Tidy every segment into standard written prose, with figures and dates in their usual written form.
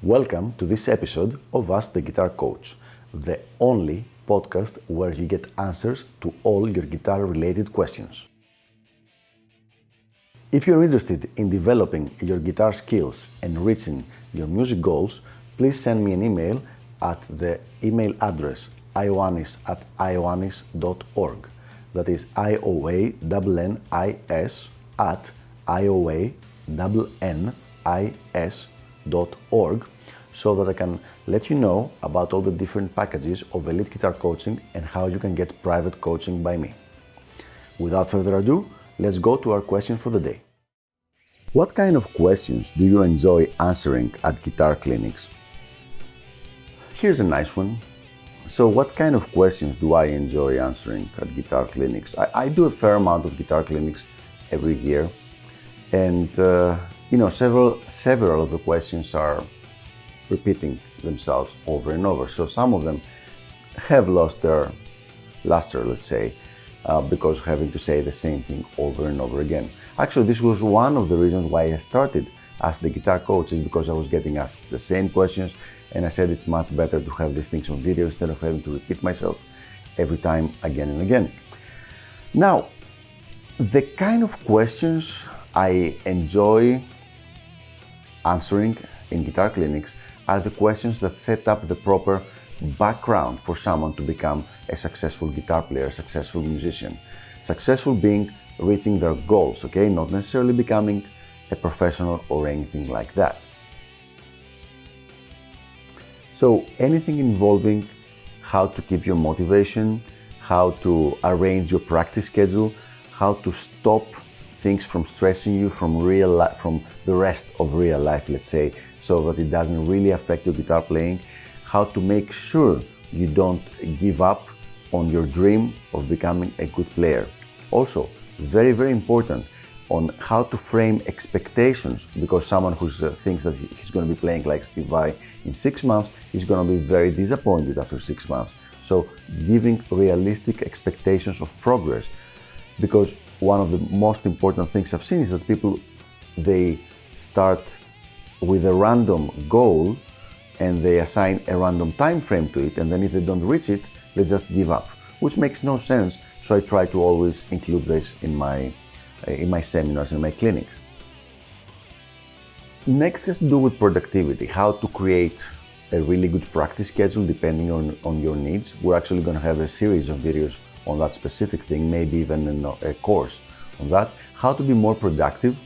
Welcome to this episode of Ask the Guitar Coach, the only podcast where you get answers to all your guitar-related questions. If you're interested in developing your guitar skills and reaching your music goals, please send me an email at the email address ioannis@ioannis.org. That is ioannis@ioannis.org, so that I can let you know about all the different packages of elite guitar coaching and how you can get private coaching by me. Without further ado, let's go to our question for the day. What kind of questions do you enjoy answering at guitar clinics? Here's a nice one. So what kind of questions do I enjoy answering at guitar clinics? I do a fair amount of guitar clinics every year, and several of the questions are repeating themselves over and over. So some of them have lost their luster, let's say, because having to say the same thing over and over again. Actually, this was one of the reasons why I started as the guitar coach, is because I was getting asked the same questions, and I said it's much better to have these things on video instead of having to repeat myself every time again and again. Now, the kind of questions I enjoy answering in guitar clinics are the questions that set up the proper background for someone to become a successful guitar player, a successful musician. Successful being reaching their goals, okay? Not necessarily becoming a professional or anything like that. So anything involving how to keep your motivation, how to arrange your practice schedule, how to stop things from stressing you from real life, from the rest of real life, let's say, so that it doesn't really affect your guitar playing, how to make sure you don't give up on your dream of becoming a good player. Also, very, very important, on how to frame expectations, because someone who thinks that he's going to be playing like Steve Vai in 6 months is going to be very disappointed after 6 months. So giving realistic expectations of progress, because one of the most important things I've seen is that people, they start with a random goal and they assign a random time frame to it, and then if they don't reach it, they just give up, which makes no sense. So I try to always include this in my seminars and my clinics. Next has to do with productivity, how to create a really good practice schedule depending on your needs. We're actually going to have a series of videos on that specific thing, maybe even a course on that. How to be more productive,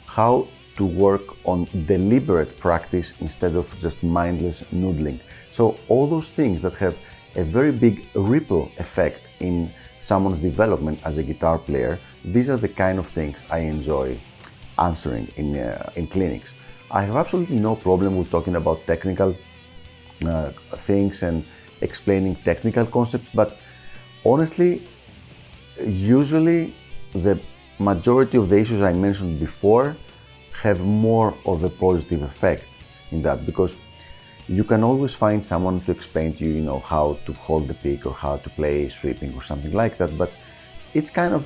how to work on deliberate practice instead of just mindless noodling. So all those things that have a very big ripple effect in someone's development as a guitar player, these are the kind of things I enjoy answering in clinics. I have absolutely no problem with talking about technical things and explaining technical concepts, but honestly, usually the majority of the issues I mentioned before have more of a positive effect in that, because you can always find someone to explain to you, how to hold the pick or how to play sweeping or something like that, but it's a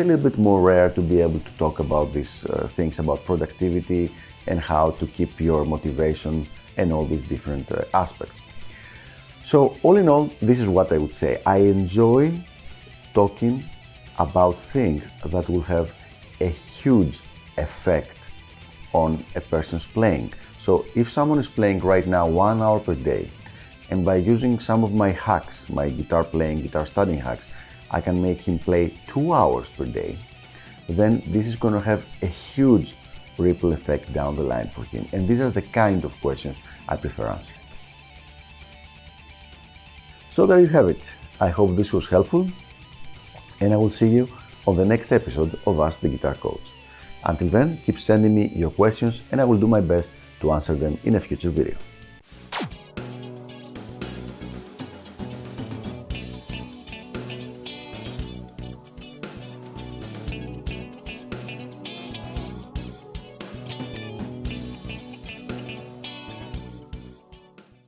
little bit more rare to be able to talk about these things about productivity and how to keep your motivation and all these different aspects. So all in all, this is what I would say. I enjoy talking about things that will have a huge effect on a person's playing. So if someone is playing right now 1 hour per day, and by using some of my hacks, my guitar playing, guitar studying hacks, I can make him play 2 hours per day, then this is going to have a huge ripple effect down the line for him. And these are the kind of questions I prefer answering. So there you have it. I hope this was helpful, and I will see you on the next episode of Ask the Guitar Coach. Until then, keep sending me your questions and I will do my best to answer them in a future video.